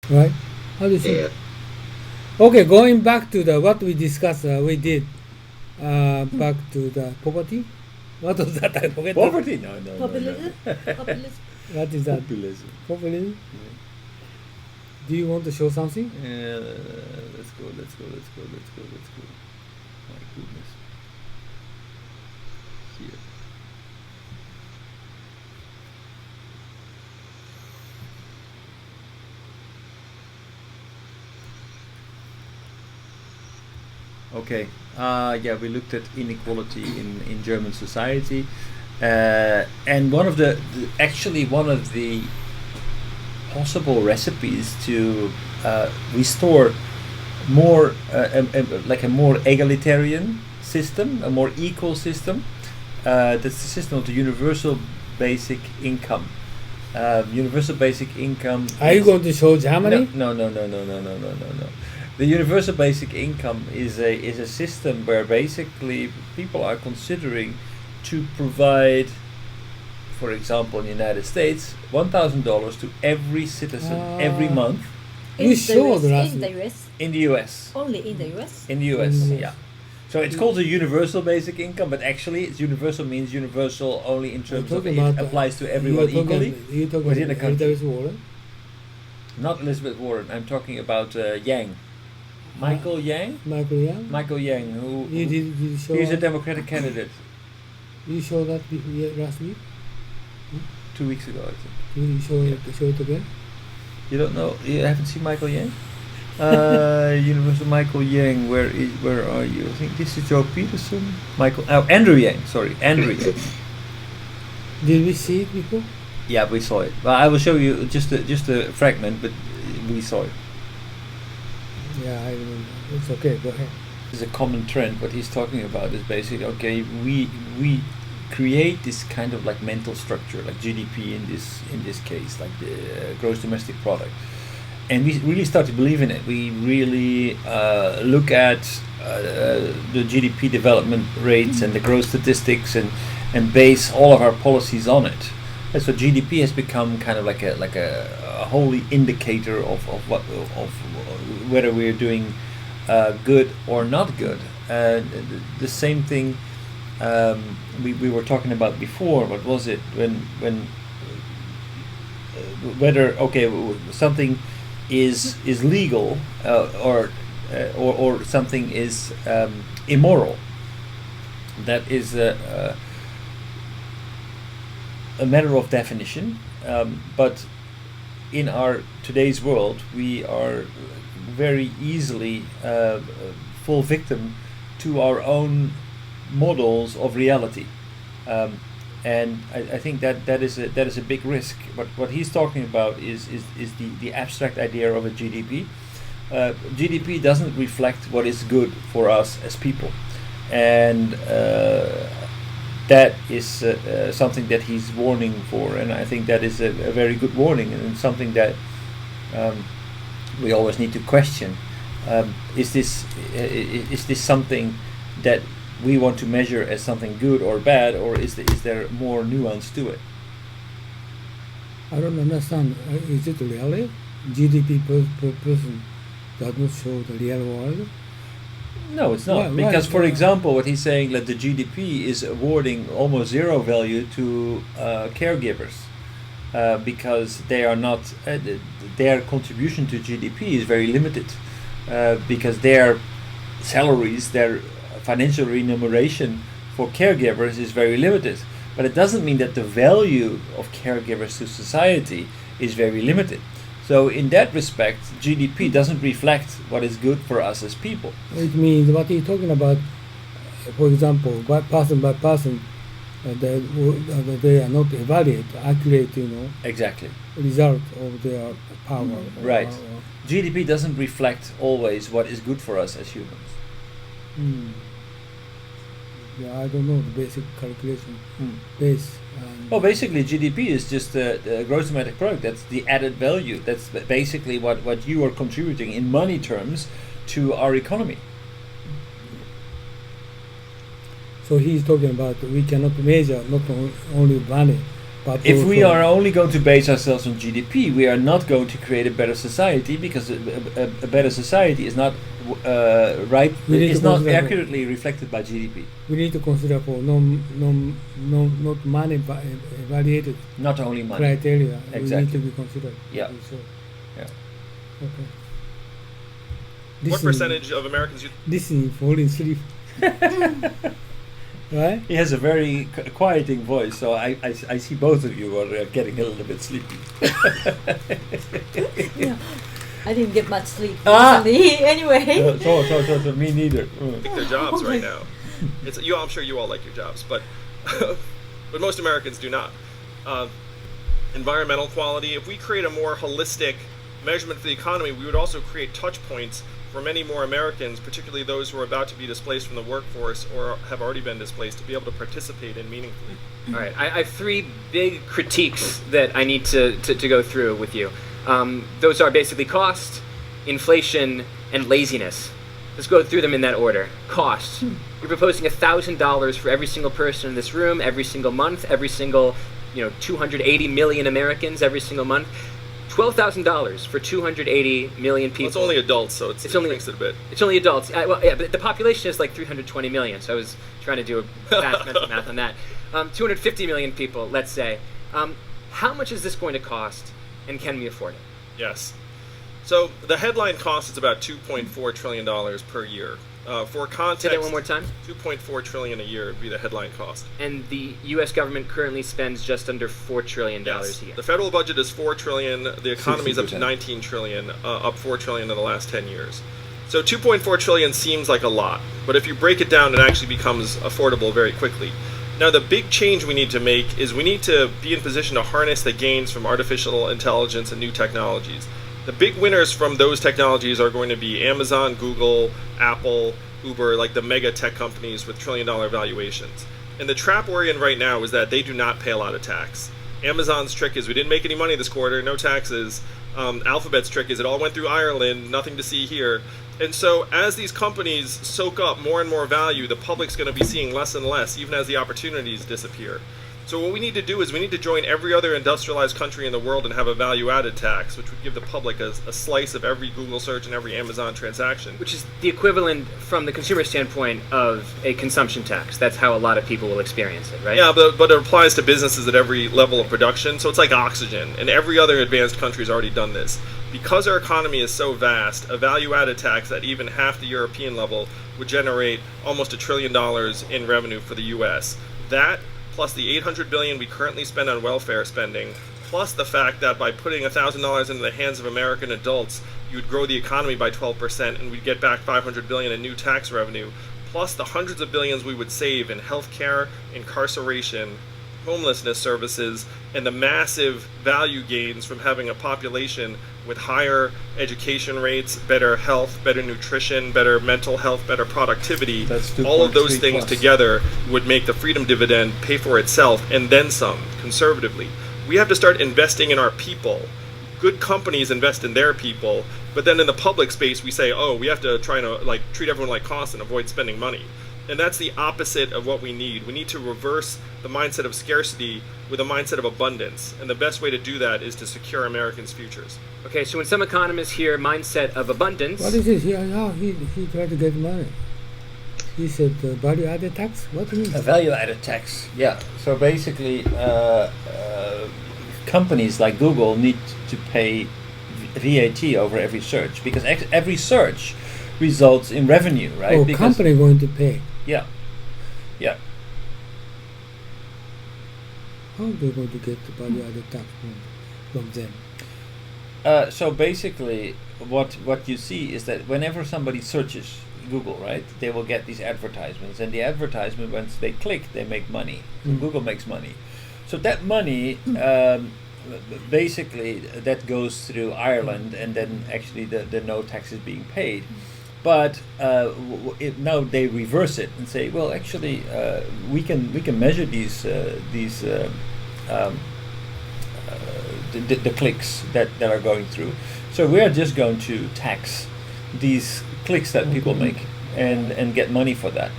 right? How do you think? Yeah. Okay, going back to the what we discussed, we did back to the poverty. What was that? I forget. Poverty? No. Populism? Populism? What is that? Populism. Populism. Yeah. Do you want to show something? Let's go. My goodness. Here. Okay. Yeah, we looked at inequality in German society, and one of actually one of the possible recipes to restore more like a more egalitarian system, a more equal system. That's the system of the universal basic income. Universal basic income. Are you going to show Germany? No. The universal basic income is a system where basically people are considering to provide, for example, in the United States, $1,000 to every citizen every month. You showed in last the week. US? In the US. Only in the US? In the US, In the US. yeah. So it's called a universal basic income, but actually, it's universal means universal only in terms of it applies to everyone equally You talking within a about country. Elizabeth Warren? Not Elizabeth Warren. I'm talking about Yang, Michael Yang. Michael Young? Michael Yang, who You show he's a that? Democratic candidate. You showed that last week? 2 weeks ago, I think. You show it again? You don't know? You haven't seen Michael Yang? Universal Michael Yang. Where are you? I think this is Joe Peterson. Andrew Yang. Sorry, Andrew Yang. Did we see it before? Yeah, we saw it. Well, I will show you just a fragment, but we saw it. Yeah, I remember. It's okay, go ahead. It's a common trend. What he's talking about is basically, okay, we create this kind of like mental structure, like GDP in this case, like the gross domestic product, and we really start to believe in it. We really look at the GDP development rates and the growth statistics and base all of our policies on it. And so GDP has become kind of like a holy indicator of whether we're doing good or not good. The same thing we were talking about before. What was it when whether something is legal or something is immoral? That is a matter of definition, but in our today's world, we are very easily fall victim to our own models of reality, and I think that is a big risk. But what he's talking about is the abstract idea of a GDP. GDP doesn't reflect what is good for us as people, and that is something that he's warning for, and I think that is a very good warning, and something that we always need to question. Is this something that we want to measure as something good or bad, or is there more nuance to it? I don't understand. Is it really? GDP per person does not show the real world? No, it's not. Because, for example, what he's saying, that the GDP is awarding almost zero value to caregivers, because they are not their contribution to GDP is very limited, because their salaries, their financial remuneration for caregivers is very limited. But it doesn't mean that the value of caregivers to society is very limited. So in that respect, GDP doesn't reflect what is good for us as people. It means what he's talking about, for example, by person, they are not evaluate accurate, Exactly. result of their power. Right. GDP doesn't reflect always what is good for us as humans. Yeah, I don't know the basic calculation base. Well, basically, GDP is just the gross domestic product. That's the added value. That's basically what you are contributing in money terms to our economy. So he's talking about we cannot measure not only money, But If we also- are only going to base ourselves on GDP, we are not going to create a better society, because a better society is not right. We need It's to not consider- accurately reflected by GDP. we need to consider for not money evaluated Not only money. criteria. We need Exactly. to be considered. Yeah. So, Yeah. okay. What percentage of Americans use Listening, falling asleep. Right? He has a very quieting voice, so I see both of you are getting a little bit sleepy. Yeah. I didn't get much sleep Ah! recently anyway. So me neither. like their jobs right now? I'm sure you all like your jobs, but but most Americans do not. Environmental quality. If we create a more holistic measurement for the economy, we would also create touch points for many more Americans, particularly those who are about to be displaced from the workforce or have already been displaced, to be able to participate in meaningfully. All right, I have three big critiques that I need to go through with you. Those are basically cost, inflation, and laziness. Let's go through them in that order. Cost. You're proposing $1,000 for every single person in this room, every single month, every single, 280 million Americans every single month. $12,000 for 280 million people. Well, it's only adults, so it only- shrinks it a bit. It's only adults. Well, yeah, but the population is like 320 million, so I was trying to do a fast mental math on that. 250 million people, let's say. How much is this going to cost, and can we afford it? Yes. So the headline cost is about $2.4 trillion per year. For context, Say that one more time. $2.4 trillion a year would be the headline cost. And the U.S. government currently spends just under $4 trillion a year. The federal budget is $4 trillion. The economy is up to 60%. 19 trillion, up $4 trillion in the last 10 years. So 2.4 trillion seems like a lot, but if you break it down, it actually becomes affordable very quickly. Now, the big change we need to make is we need to be in position to harness the gains from artificial intelligence and new technologies. The big winners from those technologies are going to be Amazon, Google, Apple, Uber, like the mega tech companies with trillion-dollar valuations. And the trap we're in right now is that they do not pay a lot of tax. Amazon's trick is we didn't make any money this quarter, no taxes. Alphabet's trick is it all went through Ireland, nothing to see here. And so as these companies soak up more and more value, the public's going to be seeing less and less, even as the opportunities disappear. So what we need to do is we need to join every other industrialized country in the world and have a value-added tax, which would give the public a slice of every Google search and every Amazon transaction. Which is the equivalent, from the consumer standpoint, of a consumption tax. That's how a lot of people will experience it, right? Yeah, but it applies to businesses at every level of production, so it's like oxygen, and every other advanced country has already done this. Because our economy is so vast, a value-added tax at even half the European level would generate almost $1 trillion in revenue for the U.S. That, plus the $800 billion we currently spend on welfare spending, plus the fact that by putting $1,000 into the hands of American adults, you would grow the economy by 12% and we'd get back $500 billion in new tax revenue, plus the hundreds of billions we would save in healthcare, incarceration, homelessness services, and the massive value gains from having a population with higher education rates, better health, better nutrition, better mental health, better productivity. That's All of those 2.3 things plus. together would make the freedom dividend pay for itself and then some, conservatively. We have to start investing in our people. Good companies invest in their people, but then in the public space we say, oh, we have to try to treat everyone like costs and avoid spending money. And that's the opposite of what we need. We need to reverse the mindset of scarcity with a mindset of abundance. And the best way to do that is to secure Americans' futures. Okay, so when some economists hear mindset of abundance, What is it? He tried to get money. He said value-added tax. What do you mean? A value-added tax. Yeah. So basically, companies like Google need to pay VAT over every search, because every search results in revenue, right? Oh, Because- company going to pay. Yeah. Yeah. How are they going to get the value-added tax from them? So basically, what you see is that whenever somebody searches Google, right, they will get these advertisements, and the advertisement, once they click, they make money. So Mm. Google makes money. So that money, basically, that goes through Ireland, and then actually the no tax is being paid. But now they reverse it and say, well, actually, we can measure the clicks that are going through. So we are just going to tax these clicks that people Okay. make and get money for that.